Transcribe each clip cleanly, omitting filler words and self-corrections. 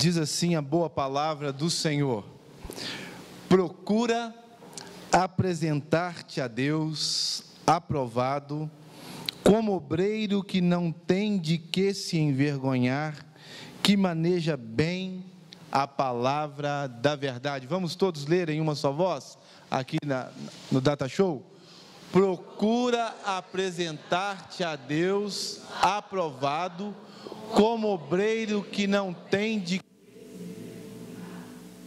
Diz assim a boa palavra do Senhor: procura apresentar-te a Deus aprovado, como obreiro que não tem de que se envergonhar, que maneja bem a palavra da verdade. Vamos todos ler em uma só voz, aqui no Data Show? Procura apresentar-te a Deus aprovado, como obreiro que não tem de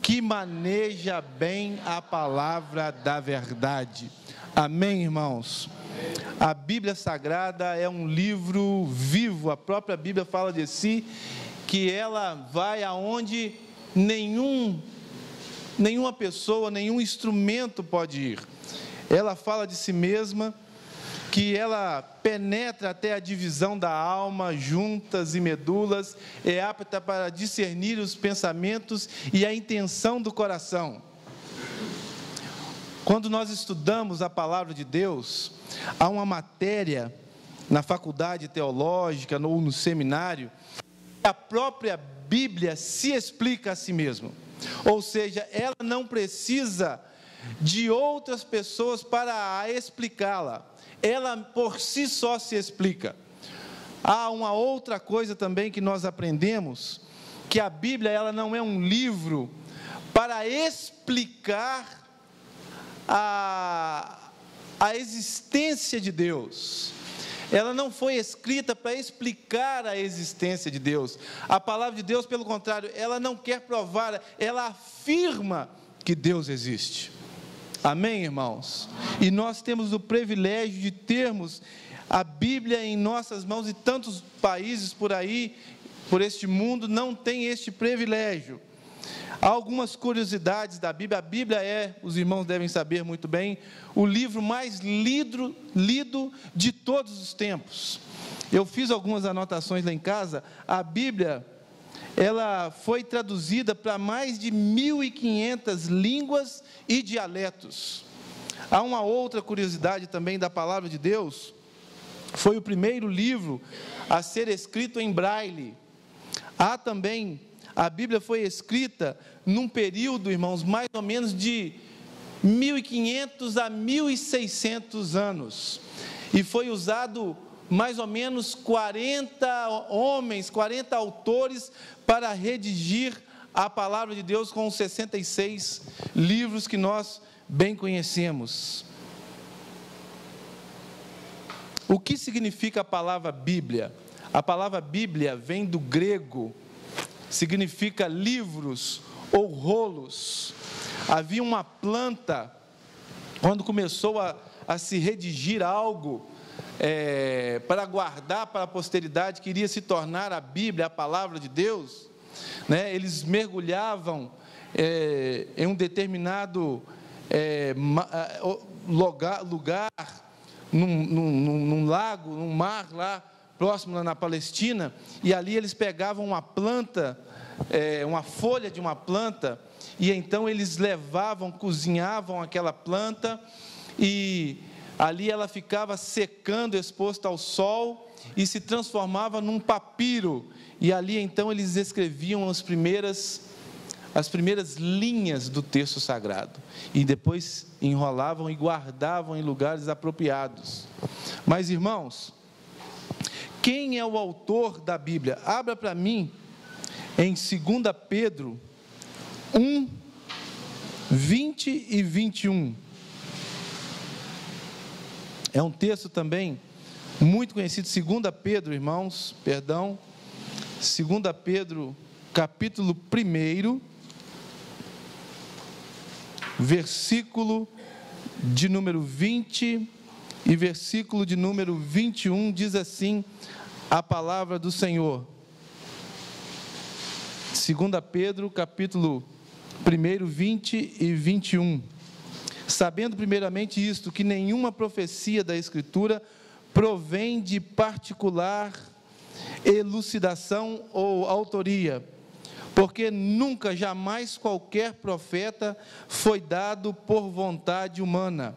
que maneja bem a palavra da verdade. Amém, irmãos? A Bíblia Sagrada é um livro vivo. A própria Bíblia fala de si que ela vai aonde nenhuma pessoa, nenhum instrumento pode ir. Ela fala de si mesma que ela penetra até a divisão da alma, juntas e medulas, é apta para discernir os pensamentos e a intenção do coração. Quando nós estudamos a palavra de Deus, há uma matéria na faculdade teológica ou no seminário, a própria Bíblia se explica a si mesma, ou seja, ela não precisa de outras pessoas para a explicá-la. Ela por si só se explica. Há uma outra coisa também que nós aprendemos, que a Bíblia ela não é um livro para explicar a existência de Deus. Ela não foi escrita para explicar a existência de Deus. A palavra de Deus, pelo contrário, ela não quer provar, ela afirma que Deus existe. Amém, irmãos? E nós temos o privilégio de termos a Bíblia em nossas mãos, e tantos países por aí, por este mundo, não têm este privilégio. Há algumas curiosidades da Bíblia. A Bíblia é, os irmãos devem saber muito bem, o livro mais lido de todos os tempos. Eu fiz algumas anotações lá em casa. A Bíblia, ela foi traduzida para mais de 1.500 línguas e dialetos. Há uma outra curiosidade também da palavra de Deus. Foi o primeiro livro a ser escrito em braille. Há também, a Bíblia foi escrita num período, irmãos, mais ou menos de 1.500 a 1.600 anos. E foi usado mais ou menos 40 homens, 40 autores para redigir a palavra de Deus com os 66 livros que nós bem conhecemos. O que significa a palavra Bíblia? A palavra Bíblia vem do grego, significa livros ou rolos. Havia uma planta, quando começou a se redigir algo, para guardar para a posteridade, que iria se tornar a Bíblia, a palavra de Deus, né? Eles mergulhavam em um determinado lugar, num lago, num mar lá próximo, lá na Palestina, e ali eles pegavam uma planta, uma folha de uma planta, e então eles levavam, cozinhavam aquela planta, e ali ela ficava secando, exposta ao sol, e se transformava num papiro, e ali então eles escreviam as primeiras linhas do texto sagrado, e depois enrolavam e guardavam em lugares apropriados. Mas, irmãos, quem é o autor da Bíblia? Abra para mim em 2 Pedro 1, 20 e 21. É um texto também muito conhecido, 2 Pedro, irmãos, 2 Pedro, capítulo 1, versículo de número 20 e versículo de número 21, diz assim a palavra do Senhor. 2 Pedro, capítulo 1, 20 e 21. Sabendo primeiramente isto, que nenhuma profecia da Escritura provém de particular elucidação ou autoria, porque nunca, jamais qualquer profeta foi dado por vontade humana.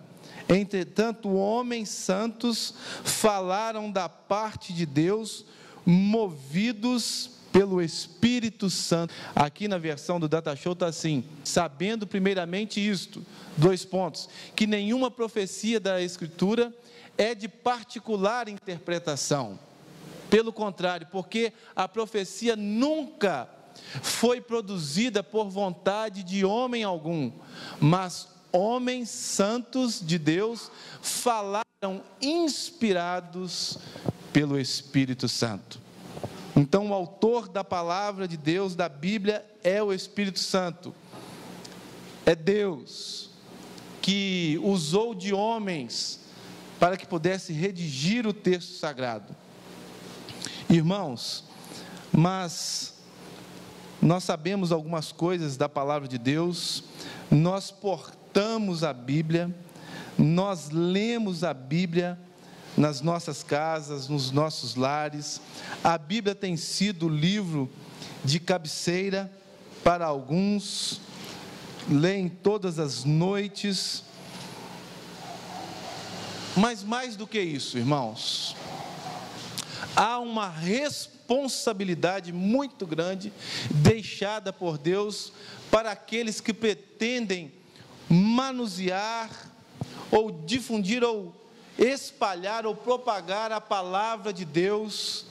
Entretanto, homens santos falaram da parte de Deus, movidos pelo Espírito Santo. Aqui na versão do Data Show está assim: sabendo primeiramente isto, 2 pontos, que nenhuma profecia da Escritura é de particular interpretação. Pelo contrário, porque a profecia nunca foi produzida por vontade de homem algum, mas homens santos de Deus falaram inspirados pelo Espírito Santo. Então, o autor da palavra de Deus, da Bíblia, é o Espírito Santo. É Deus que usou de homens para que pudesse redigir o texto sagrado. Irmãos, mas nós sabemos algumas coisas da palavra de Deus, nós portamos a Bíblia, nós lemos a Bíblia nas nossas casas, nos nossos lares. A Bíblia tem sido o livro de cabeceira para alguns, leem todas as noites. Mas mais do que isso, irmãos, há uma responsabilidade muito grande deixada por Deus para aqueles que pretendem manusear, ou difundir, ou espalhar, ou propagar a palavra de Deus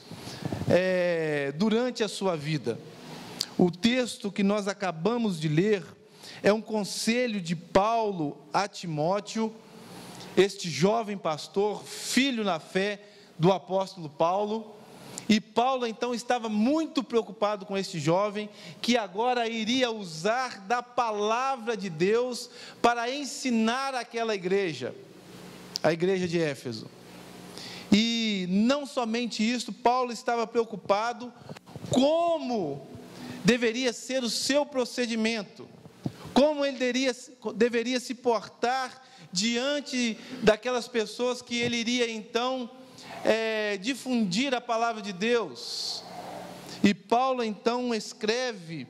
durante a sua vida. O texto que nós acabamos de ler é um conselho de Paulo a Timóteo, este jovem pastor, filho na fé do apóstolo Paulo. E Paulo então estava muito preocupado com este jovem, que agora iria usar da palavra de Deus para ensinar aquela igreja, a igreja de Éfeso. E não somente isso, Paulo estava preocupado como deveria ser o seu procedimento, como ele deveria se portar diante daquelas pessoas que ele iria então difundir a palavra de Deus. E Paulo então escreve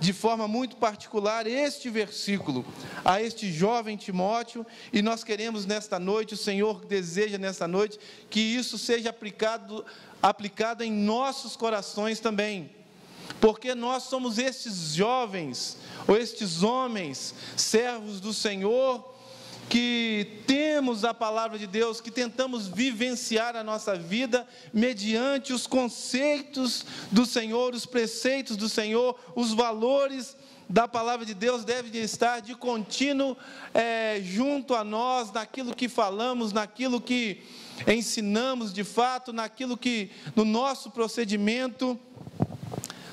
de forma muito particular este versículo a este jovem Timóteo, e nós queremos nesta noite, o Senhor deseja nesta noite que isso seja aplicado em nossos corações também, porque nós somos estes jovens, ou estes homens, servos do Senhor, que temos a palavra de Deus, que tentamos vivenciar a nossa vida mediante os conceitos do Senhor, os preceitos do Senhor, os valores da palavra de Deus devem estar de contínuo junto a nós, naquilo que falamos, naquilo que ensinamos de fato, naquilo que, no nosso procedimento,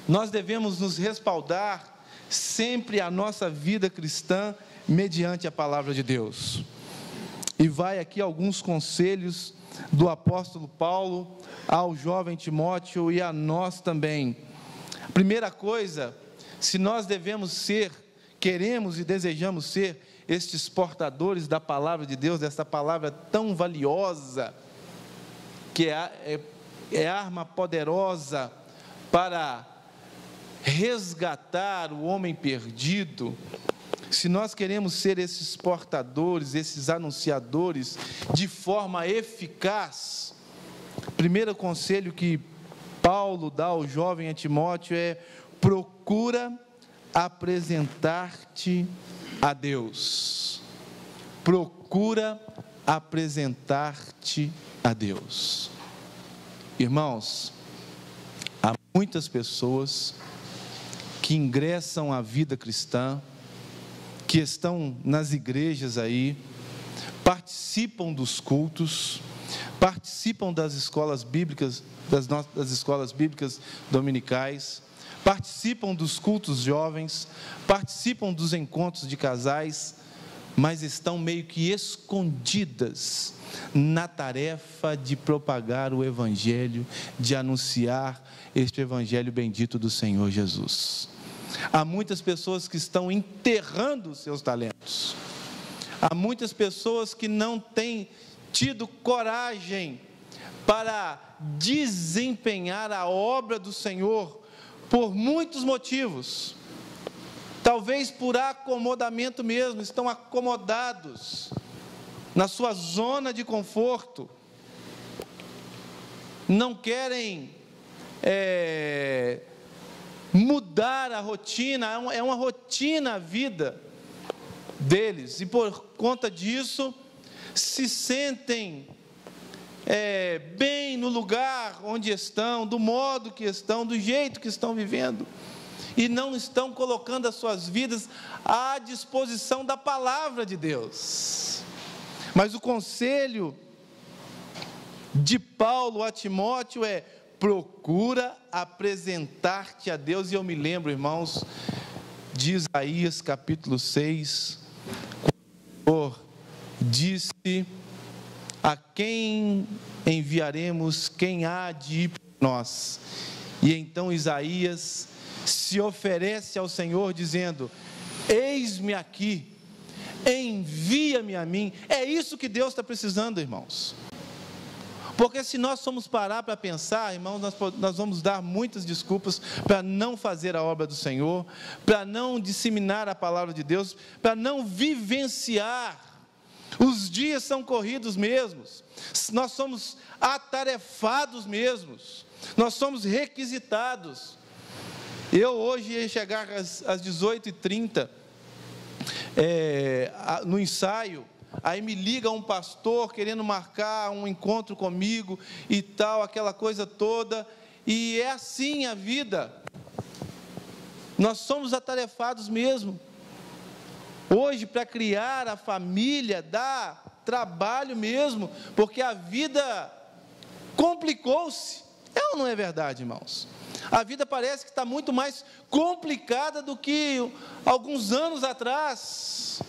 nós devemos nos respaldar sempre a nossa vida cristã mediante a palavra de Deus. E vai aqui alguns conselhos do apóstolo Paulo ao jovem Timóteo e a nós também. Primeira coisa, se nós queremos e desejamos ser estes portadores da palavra de Deus, dessa palavra tão valiosa, que é arma poderosa para resgatar o homem perdido, se nós queremos ser esses portadores, esses anunciadores de forma eficaz, o primeiro conselho que Paulo dá ao jovem Timóteo é: procura apresentar-te a Deus. Procura apresentar-te a Deus. Irmãos, há muitas pessoas que ingressam à vida cristã, que estão nas igrejas aí, participam dos cultos, participam das escolas bíblicas, das escolas bíblicas dominicais, participam dos cultos jovens, participam dos encontros de casais, mas estão meio que escondidas na tarefa de propagar o Evangelho, de anunciar este Evangelho bendito do Senhor Jesus. Há muitas pessoas que estão enterrando os seus talentos. Há muitas pessoas que não têm tido coragem para desempenhar a obra do Senhor por muitos motivos. Talvez por acomodamento mesmo, estão acomodados na sua zona de conforto. Não querem mudar a rotina, é uma rotina a vida deles, e por conta disso, se sentem bem no lugar onde estão, do modo que estão, do jeito que estão vivendo, e não estão colocando as suas vidas à disposição da palavra de Deus. Mas o conselho de Paulo a Timóteo é: procura apresentar-te a Deus. E eu me lembro, irmãos, de Isaías capítulo 6, quando o Senhor disse: a quem enviaremos, quem há de ir por nós? E então Isaías se oferece ao Senhor dizendo: eis-me aqui, envia-me a mim. É isso que Deus está precisando, irmãos. Porque se nós formos parar para pensar, irmãos, nós vamos dar muitas desculpas para não fazer a obra do Senhor, para não disseminar a palavra de Deus, para não vivenciar. Os dias são corridos mesmos, nós somos atarefados mesmos, nós somos requisitados. Eu hoje ia chegar às 18h30 no ensaio. Aí me liga um pastor querendo marcar um encontro comigo e tal, aquela coisa toda, e é assim a vida, nós somos atarefados mesmo. Hoje, para criar a família, dá trabalho mesmo, porque a vida complicou-se. É ou não é verdade, irmãos? A vida parece que está muito mais complicada do que alguns anos atrás.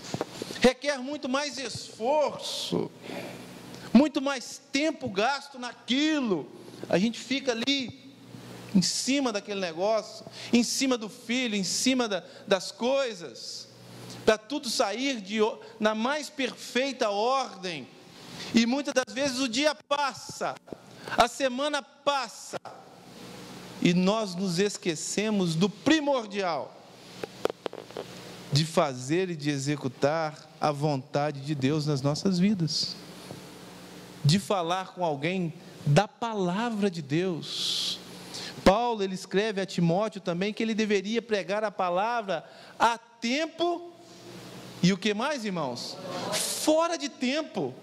Requer muito mais esforço, muito mais tempo gasto naquilo. A gente fica ali, em cima daquele negócio, em cima do filho, em cima das coisas, para tudo sair na mais perfeita ordem. E muitas das vezes o dia passa, a semana passa, e nós nos esquecemos do primordial, de fazer e de executar a vontade de Deus nas nossas vidas, de falar com alguém da palavra de Deus. Paulo, ele escreve a Timóteo também que ele deveria pregar a palavra a tempo, e o que mais, irmãos? Fora de tempo.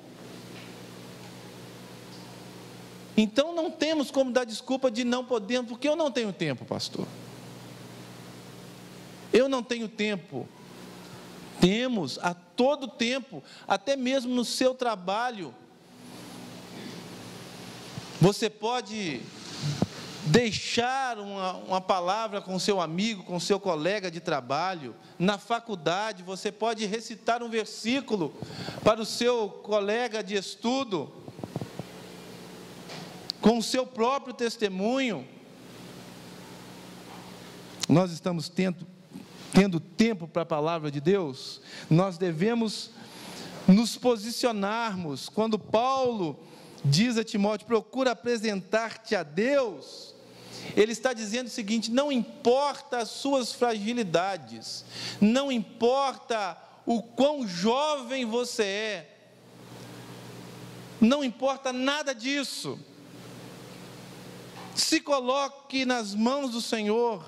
Então não temos como dar desculpa de não podemos, porque eu não tenho tempo, pastor. Eu não tenho tempo. Temos a todo tempo, até mesmo no seu trabalho. Você pode deixar uma palavra com seu amigo, com seu colega de trabalho. Na faculdade, você pode recitar um versículo para o seu colega de estudo, com o seu próprio testemunho. Nós estamos tendo tempo para a palavra de Deus. Nós devemos nos posicionarmos. Quando Paulo diz a Timóteo: procura apresentar-te a Deus, ele está dizendo o seguinte: não importa as suas fragilidades, não importa o quão jovem você é, não importa nada disso, se coloque nas mãos do Senhor,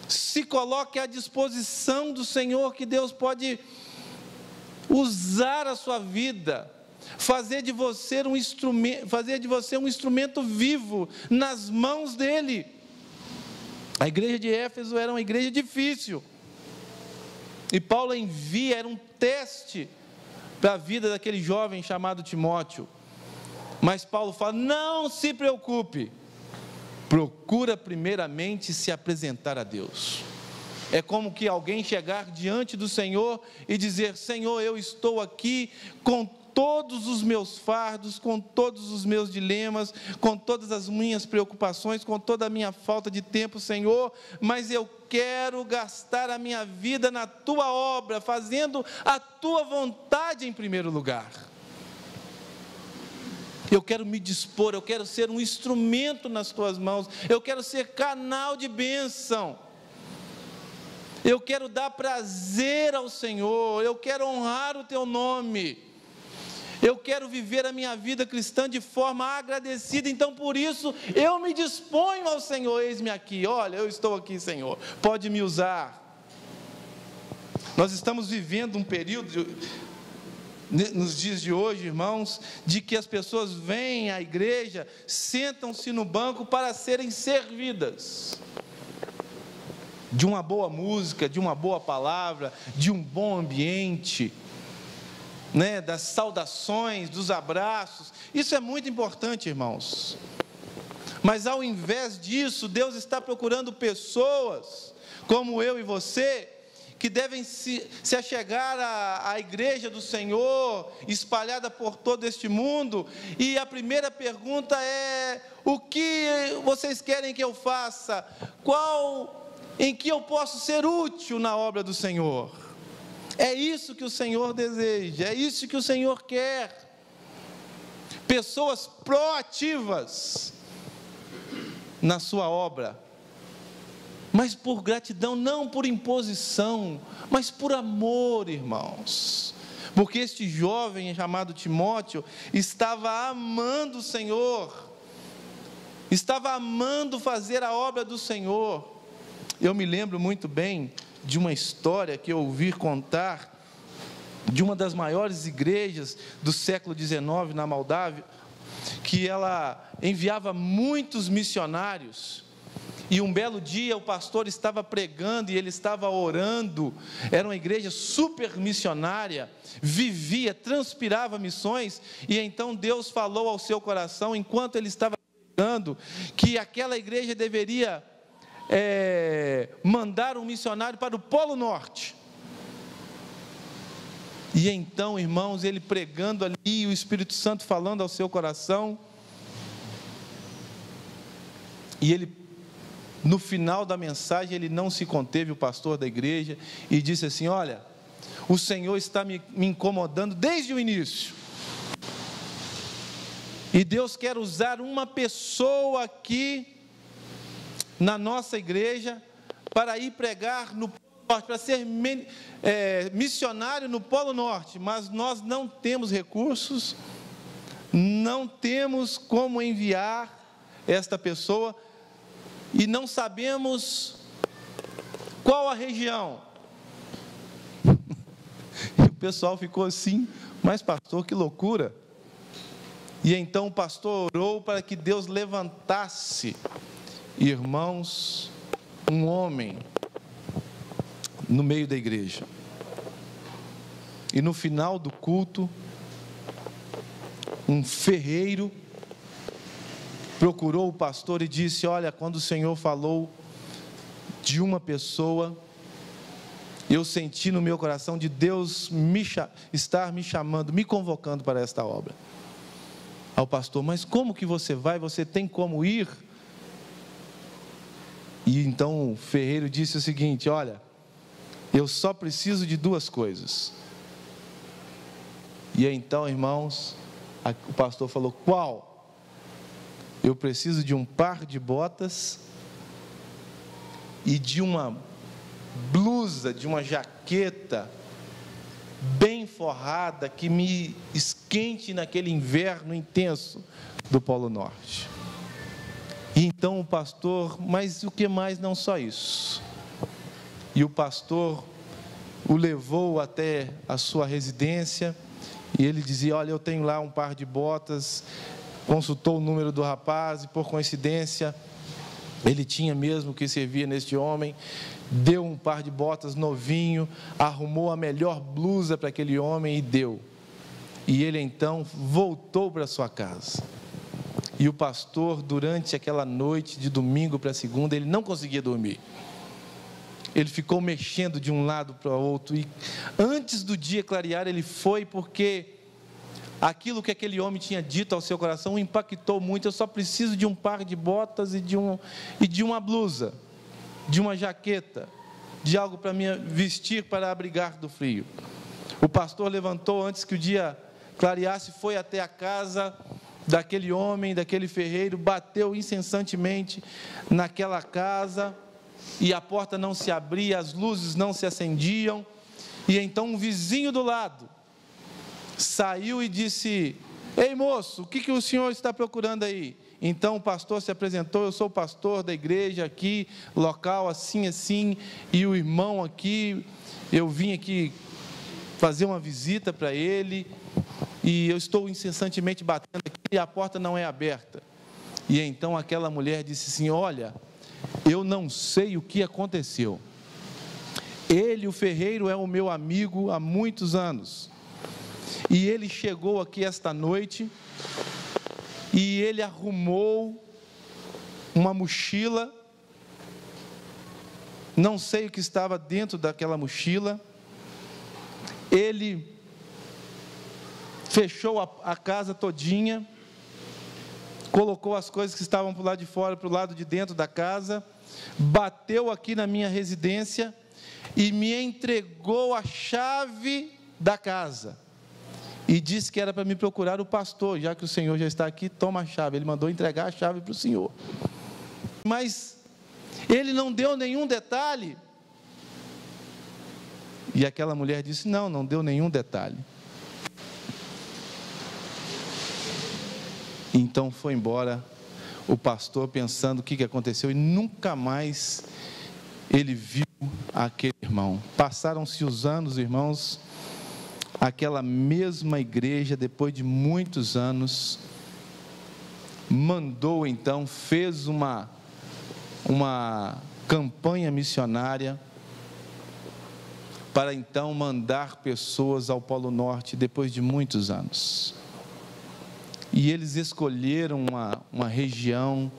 se coloque à disposição do Senhor, que Deus pode usar a sua vida, fazer de você um instrumento vivo nas mãos dEle. A igreja de Éfeso era uma igreja difícil, e Paulo envia, era um teste para a vida daquele jovem chamado Timóteo. Mas Paulo fala: não se preocupe, procura primeiramente se apresentar a Deus. É como que alguém chegar diante do Senhor e dizer: Senhor, eu estou aqui com todos os meus fardos, com todos os meus dilemas, com todas as minhas preocupações, com toda a minha falta de tempo, Senhor, mas eu quero gastar a minha vida na Tua obra, fazendo a Tua vontade em primeiro lugar. Eu quero me dispor, eu quero ser um instrumento nas Tuas mãos, eu quero ser canal de bênção, eu quero dar prazer ao Senhor, eu quero honrar o Teu nome, Eu quero viver a minha vida cristã de forma agradecida, então por isso eu me disponho ao Senhor. Eis-me aqui, olha, eu estou aqui, Senhor, pode me usar. Nós estamos vivendo um período, nos dias de hoje, irmãos, de que as pessoas vêm à igreja, sentam-se no banco para serem servidas de uma boa música, de uma boa palavra, de um bom ambiente, das saudações, dos abraços. Isso é muito importante, irmãos. Mas ao invés disso, Deus está procurando pessoas como eu e você, que devem se achegar à igreja do Senhor, espalhada por todo este mundo. E a primeira pergunta é: o que vocês querem que eu faça? Em que eu posso ser útil na obra do Senhor? É isso que o Senhor deseja, é isso que o Senhor quer. Pessoas proativas na sua obra, mas por gratidão, não por imposição, mas por amor, irmãos. Porque este jovem chamado Timóteo estava amando o Senhor, estava amando fazer a obra do Senhor. Eu me lembro muito bem de uma história que eu ouvi contar de uma das maiores igrejas do século XIX na Moldávia, que ela enviava muitos missionários. E um belo dia o pastor estava pregando e ele estava orando. Era uma igreja super missionária, transpirava missões. E então Deus falou ao seu coração, enquanto ele estava pregando, que aquela igreja deveria mandar um missionário para o Polo Norte. E então, irmãos, ele pregando ali, o Espírito Santo falando ao seu coração, e ele, no final da mensagem, ele não se conteve, o pastor da igreja, e disse assim: olha, o Senhor está me incomodando desde o início, e Deus quer usar uma pessoa aqui na nossa igreja para ir pregar no Polo Norte, para ser missionário no Polo Norte, mas nós não temos recursos, não temos como enviar esta pessoa, e não sabemos qual a região. E o pessoal ficou assim: mas pastor, que loucura. E então o pastor orou para que Deus levantasse, irmãos, um homem no meio da igreja. E no final do culto, um ferreiro procurou o pastor e disse: olha, quando o Senhor falou de uma pessoa, eu senti no meu coração de Deus estar me chamando, me convocando para esta obra. Ao pastor: mas como que você vai? Você tem como ir? E então o ferreiro disse o seguinte: olha, eu só preciso de duas coisas. E então, irmãos, o pastor falou: qual? Eu preciso de um par de botas e de uma blusa, de uma jaqueta bem forrada, que me esquente naquele inverno intenso do Polo Norte. E então o pastor: mas o que mais? Não só isso. E o pastor o levou até a sua residência, e ele dizia: olha, eu tenho lá um par de botas. Consultou o número do rapaz, e por coincidência ele tinha mesmo que servia neste homem. Deu um par de botas novinho, arrumou a melhor blusa para aquele homem e deu. E ele então voltou para sua casa. E o pastor, durante aquela noite de domingo para segunda, ele não conseguia dormir. Ele ficou mexendo de um lado para o outro, e antes do dia clarear ele foi, porque aquilo que aquele homem tinha dito ao seu coração o impactou muito. Eu só preciso de um par de botas e de uma blusa, de uma jaqueta, de algo para me vestir para abrigar do frio. O pastor levantou antes que o dia clareasse, foi até a casa daquele homem, daquele ferreiro, bateu incessantemente naquela casa, e a porta não se abria, as luzes não se acendiam. E então um vizinho do lado saiu e disse: ei moço, o que o senhor está procurando aí? Então o pastor se apresentou: eu sou o pastor da igreja aqui, local assim, assim, e o irmão aqui, eu vim aqui fazer uma visita para ele, e eu estou incessantemente batendo aqui e a porta não é aberta. E então aquela mulher disse assim: olha, eu não sei o que aconteceu. Ele, o ferreiro, é o meu amigo há muitos anos, e ele chegou aqui esta noite, e ele arrumou uma mochila, não sei o que estava dentro daquela mochila, ele fechou a casa todinha, colocou as coisas que estavam para o lado de fora, para o lado de dentro da casa, bateu aqui na minha residência e me entregou a chave da casa, e disse que era para me procurar o pastor, já que o senhor já está aqui, toma a chave. Ele mandou entregar a chave para o senhor, mas ele não deu nenhum detalhe. E aquela mulher disse: não deu nenhum detalhe. Então foi embora o pastor pensando o que aconteceu, e nunca mais ele viu aquele irmão. Passaram-se os anos, irmãos. Aquela mesma igreja, depois de muitos anos, mandou então, fez uma campanha missionária para então mandar pessoas ao Polo Norte, depois de muitos anos. E eles escolheram uma região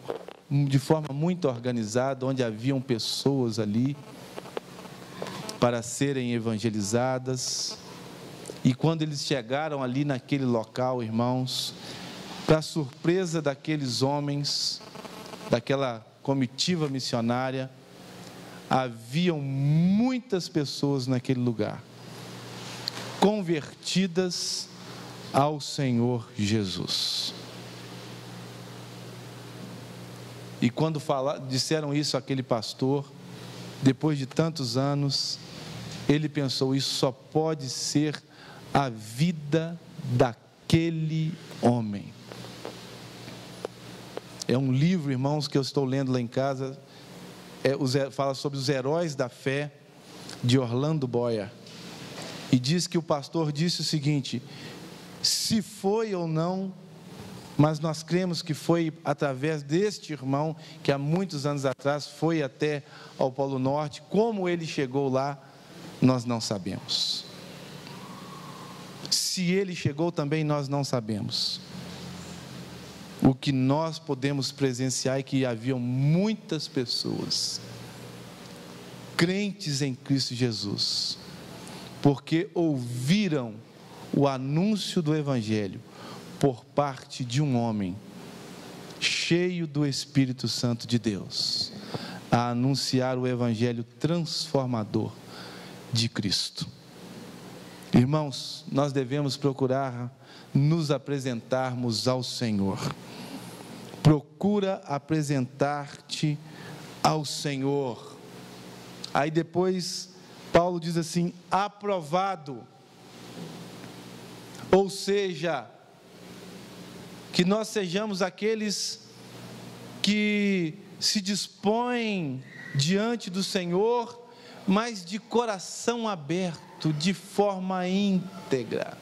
de forma muito organizada, onde haviam pessoas ali para serem evangelizadas. E quando eles chegaram ali naquele local, irmãos, para surpresa daqueles homens, daquela comitiva missionária, haviam muitas pessoas naquele lugar, convertidas ao Senhor Jesus. E quando disseram isso àquele pastor, depois de tantos anos, ele pensou: isso só pode ser a vida daquele homem. É um livro, irmãos, que eu estou lendo lá em casa, fala sobre os heróis da fé, de Orlando Boyer, e diz que o pastor disse o seguinte: se foi ou não, mas nós cremos que foi através deste irmão, que há muitos anos atrás foi até ao Polo Norte. Como ele chegou lá, nós não sabemos. Se ele chegou também, nós não sabemos. O que nós podemos presenciar é que haviam muitas pessoas crentes em Cristo Jesus, porque ouviram o anúncio do Evangelho por parte de um homem cheio do Espírito Santo de Deus, a anunciar o Evangelho transformador de Cristo. Irmãos, nós devemos procurar nos apresentarmos ao Senhor. Procura apresentar-te ao Senhor. Aí depois Paulo diz assim: aprovado. Ou seja, que nós sejamos aqueles que se dispõem diante do Senhor, mas de coração aberto, de forma íntegra,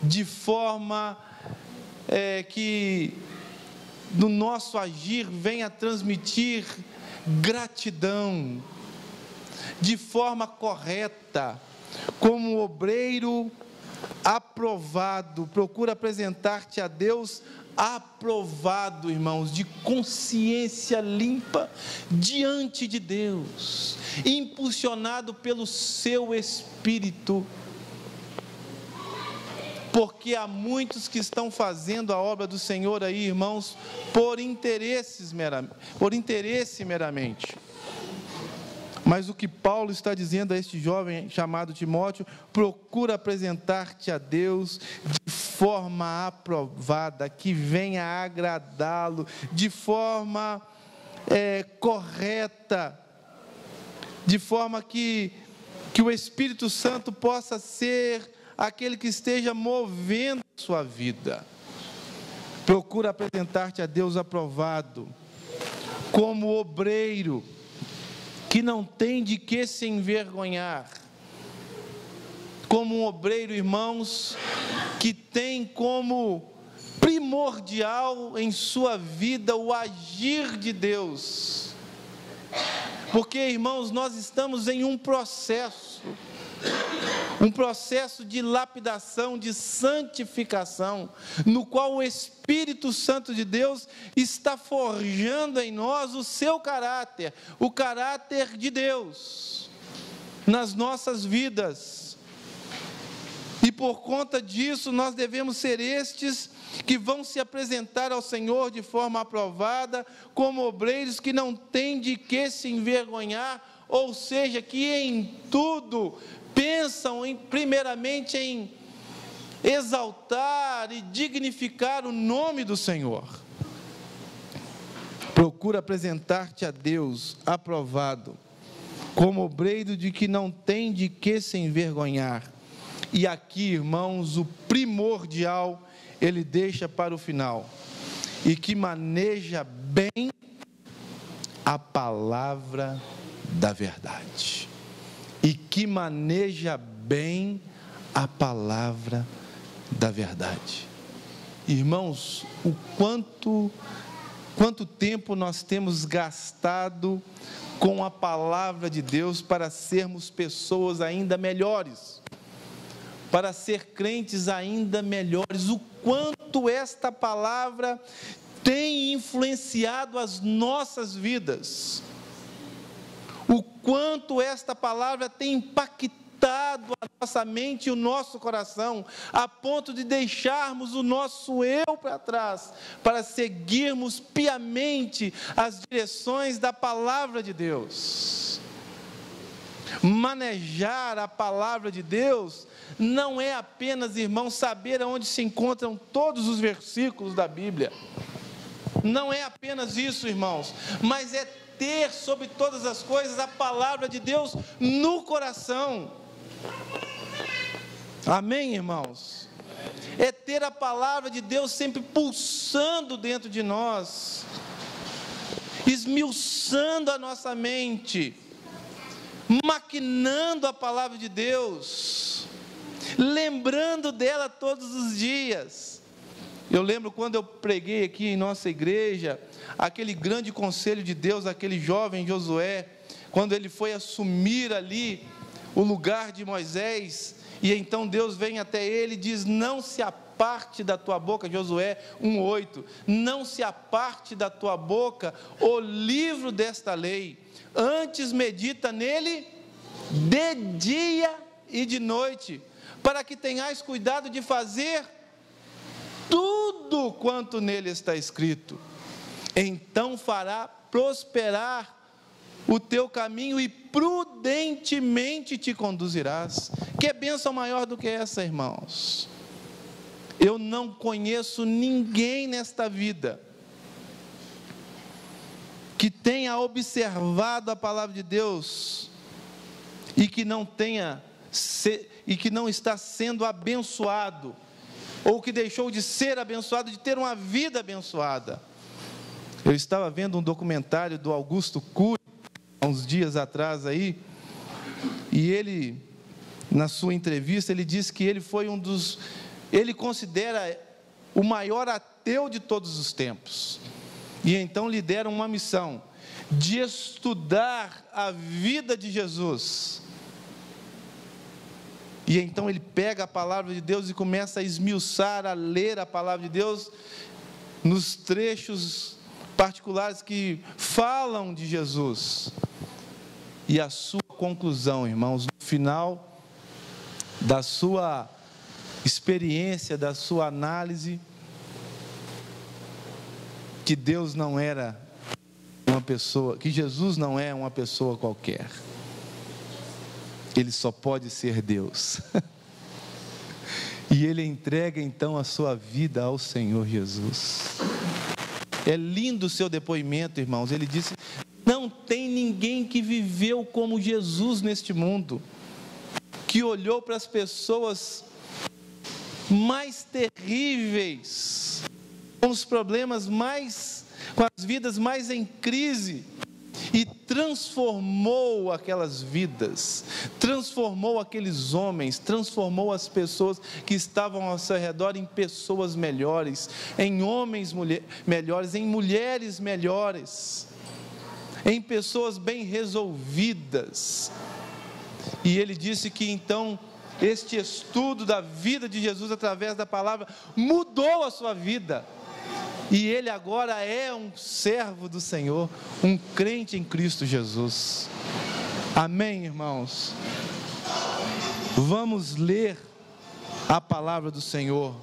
de forma que no nosso agir venha transmitir gratidão, de forma correta, como obreiro aprovado. Procura apresentar-te a Deus aprovado, irmãos, de consciência limpa diante de Deus, impulsionado pelo seu Espírito, porque há muitos que estão fazendo a obra do Senhor aí, irmãos, por interesse meramente. Mas o que Paulo está dizendo a este jovem chamado Timóteo: procura apresentar-te a Deus de forma aprovada, que venha agradá-lo, de forma correta, de forma que o Espírito Santo possa ser aquele que esteja movendo a sua vida. Procura apresentar-te a Deus aprovado, como obreiro, que não tem de que se envergonhar. Como um obreiro, irmãos, que tem como primordial em sua vida o agir de Deus. Porque, irmãos, nós estamos em um processo de lapidação, de santificação, no qual o Espírito Santo de Deus está forjando em nós o seu caráter, o caráter de Deus, nas nossas vidas. E por conta disso, nós devemos ser estes que vão se apresentar ao Senhor de forma aprovada, como obreiros que não têm de que se envergonhar, ou seja, que em tudo pensam primeiramente em exaltar e dignificar o nome do Senhor. Procura apresentar-te a Deus aprovado, como obreiro de que não tem de que se envergonhar. E aqui, irmãos, o primordial ele deixa para o final, e que maneja bem a palavra da verdade. E que maneja bem a palavra da verdade. Irmãos, o quanto tempo nós temos gastado com a palavra de Deus para sermos pessoas ainda melhores, para ser crentes ainda melhores. O quanto esta palavra tem influenciado as nossas vidas, o quanto esta palavra tem impactado a nossa mente e o nosso coração, a ponto de deixarmos o nosso eu para trás, para seguirmos piamente as direções da palavra de Deus. Manejar a palavra de Deus não é apenas, irmãos, saber aonde se encontram todos os versículos da Bíblia. Não é apenas isso, irmãos, mas é ter sobre todas as coisas a palavra de Deus no coração. Amém, irmãos? É ter a palavra de Deus sempre pulsando dentro de nós, esmiuçando a nossa mente, maquinando a palavra de Deus, lembrando dela todos os dias. Eu lembro quando eu preguei aqui em nossa igreja, aquele grande conselho de Deus, aquele jovem Josué, quando ele foi assumir ali o lugar de Moisés, e então Deus vem até ele e diz: não se aparte da tua boca, Josué 1:8, não se aparte da tua boca o livro desta lei, antes medita nele de dia e de noite, para que tenhais cuidado de fazer tudo quanto nele está escrito, então fará prosperar o teu caminho e prudentemente te conduzirás. Que bênção maior do que essa, irmãos? Eu não conheço ninguém nesta vida que tenha observado a palavra de Deus e que não está sendo abençoado, ou que deixou de ser abençoado, de ter uma vida abençoada. Eu estava vendo um documentário do Augusto Cury, há uns dias atrás aí, e ele, na sua entrevista, ele disse que ele foi ele considera o maior ateu de todos os tempos, e então lhe deram uma missão, de estudar a vida de Jesus. E então ele pega a palavra de Deus e começa a esmiuçar, a ler a palavra de Deus, nos trechos particulares que falam de Jesus. E a sua conclusão, irmãos, no final da sua experiência, da sua análise, que Deus não era uma pessoa, que Jesus não é uma pessoa qualquer. Ele só pode ser Deus. E ele entrega então a sua vida ao Senhor Jesus. É lindo o seu depoimento, irmãos. Ele disse: não tem ninguém que viveu como Jesus neste mundo, que olhou para as pessoas mais terríveis, com os problemas com as vidas mais em crise, e transformou aquelas vidas, transformou aqueles homens, transformou as pessoas que estavam ao seu redor em pessoas melhores, em homens melhores, em mulheres melhores, em pessoas bem resolvidas. E ele disse que então este estudo da vida de Jesus através da palavra mudou a sua vida. E ele agora é um servo do Senhor, um crente em Cristo Jesus. Amém, irmãos? Vamos ler a palavra do Senhor,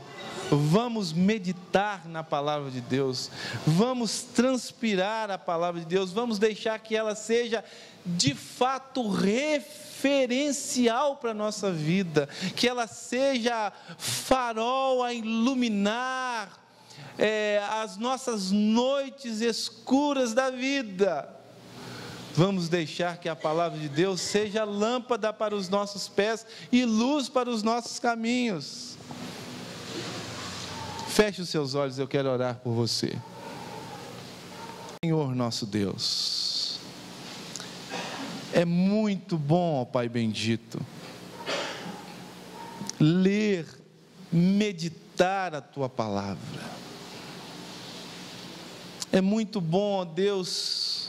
vamos meditar na palavra de Deus, vamos transpirar a palavra de Deus, vamos deixar que ela seja de fato referencial para a nossa vida, que ela seja farol a iluminar as nossas noites escuras da vida. Vamos deixar que a palavra de Deus seja lâmpada para os nossos pés e luz para os nossos caminhos. Feche os seus olhos, eu quero orar por você. Senhor nosso Deus, é muito bom, ó Pai bendito, ler, meditar a Tua palavra. É muito bom, ó Deus,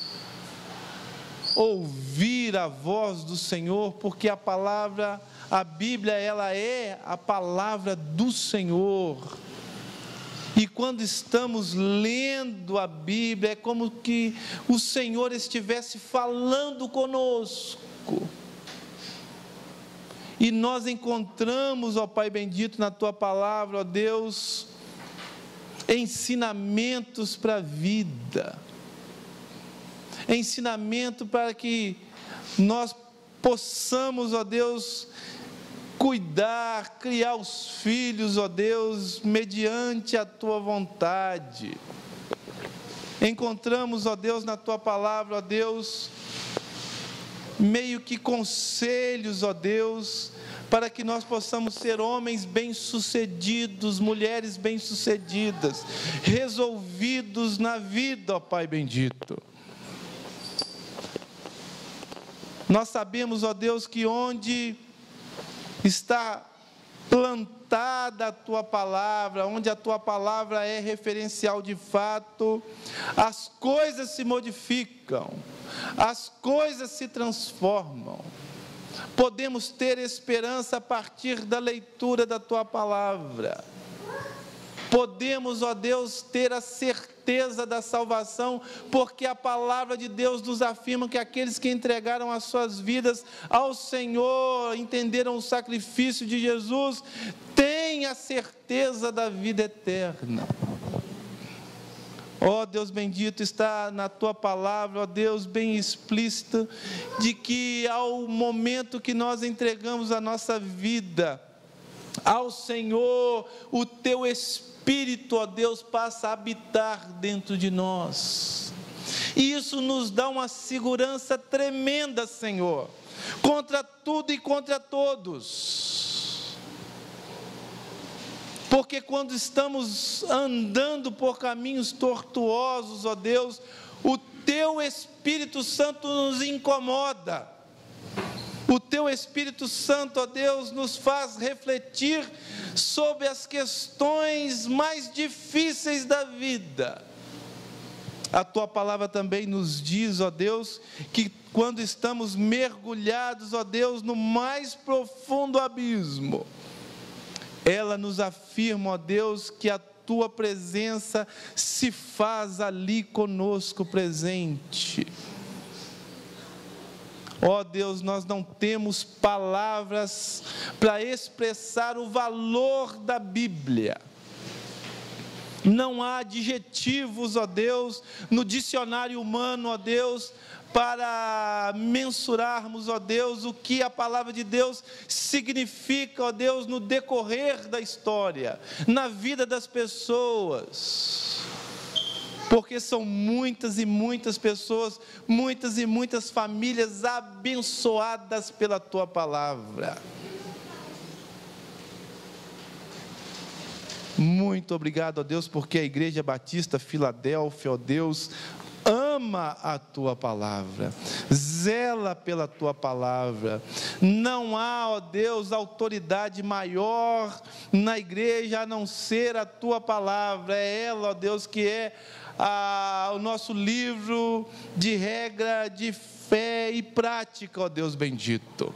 ouvir a voz do Senhor, porque a Bíblia, ela é a palavra do Senhor. E quando estamos lendo a Bíblia, é como que o Senhor estivesse falando conosco. E nós encontramos, ó Pai bendito, na Tua palavra, ó Deus, ensinamentos para a vida, ensinamento para que nós possamos, ó Deus, cuidar, criar os filhos, ó Deus, mediante a Tua vontade. Encontramos, ó Deus, na Tua palavra, ó Deus, meio que conselhos, ó Deus, para que nós possamos ser homens bem-sucedidos, mulheres bem-sucedidas, resolvidos na vida, ó Pai bendito. Nós sabemos, ó Deus, que onde está plantada a Tua palavra, onde a Tua palavra é referencial de fato, as coisas se modificam, as coisas se transformam. Podemos ter esperança a partir da leitura da Tua palavra. Podemos, ó Deus, ter a certeza da salvação, porque a palavra de Deus nos afirma que aqueles que entregaram as suas vidas ao Senhor, entenderam o sacrifício de Jesus, têm a certeza da vida eterna. Ó Deus bendito, está na Tua palavra, ó Deus, bem explícito, de que ao momento que nós entregamos a nossa vida ao Senhor, o Teu Espírito, ó Deus, passa a habitar dentro de nós. E isso nos dá uma segurança tremenda, Senhor, contra tudo e contra todos. Porque quando estamos andando por caminhos tortuosos, ó Deus, o Teu Espírito Santo nos incomoda. O Teu Espírito Santo, ó Deus, nos faz refletir sobre as questões mais difíceis da vida. A Tua palavra também nos diz, ó Deus, que quando estamos mergulhados, ó Deus, no mais profundo abismo, ela nos afirma, ó Deus, que a Tua presença se faz ali conosco presente. Ó Deus, nós não temos palavras para expressar o valor da Bíblia. Não há adjetivos, ó Deus, no dicionário humano, ó Deus, para mensurarmos, ó Deus, o que a palavra de Deus significa, ó Deus, no decorrer da história, na vida das pessoas. Porque são muitas e muitas pessoas, muitas e muitas famílias abençoadas pela Tua palavra. Muito obrigado, ó Deus, porque a Igreja Batista Filadélfia, ó Deus, ama a tua palavra, zela pela tua palavra. Não há, ó Deus, autoridade maior na igreja a não ser a tua palavra. É ela, ó Deus, que é o nosso livro de regra, de fé e prática, ó Deus bendito.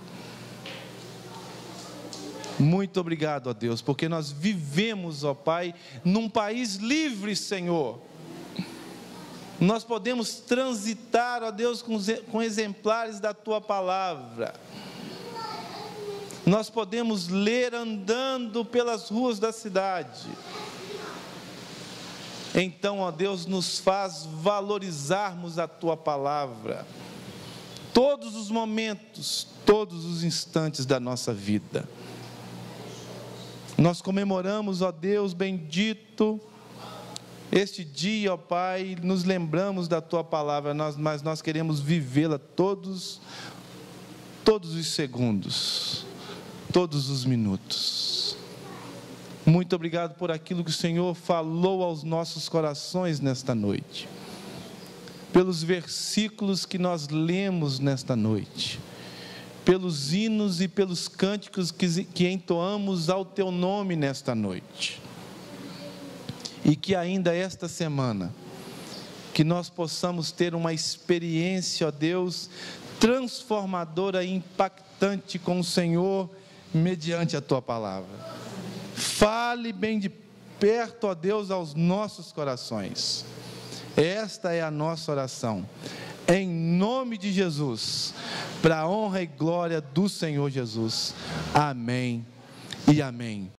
Muito obrigado, ó Deus, porque nós vivemos, ó Pai, num país livre, Senhor. Nós podemos transitar, ó Deus, com exemplares da tua palavra. Nós podemos ler andando pelas ruas da cidade. Então, ó Deus, nos faz valorizarmos a tua palavra. Todos os momentos, todos os instantes da nossa vida. Nós comemoramos, ó Deus bendito, este dia, ó Pai, nos lembramos da tua palavra, mas nós queremos vivê-la todos os segundos, todos os minutos. Muito obrigado por aquilo que o Senhor falou aos nossos corações nesta noite, pelos versículos que nós lemos nesta noite, pelos hinos e pelos cânticos que entoamos ao teu nome nesta noite. E que ainda esta semana, que nós possamos ter uma experiência, ó Deus, transformadora e impactante com o Senhor, mediante a tua palavra. Fale bem de perto, ó Deus, aos nossos corações. Esta é a nossa oração, em nome de Jesus, para a honra e glória do Senhor Jesus. Amém e amém.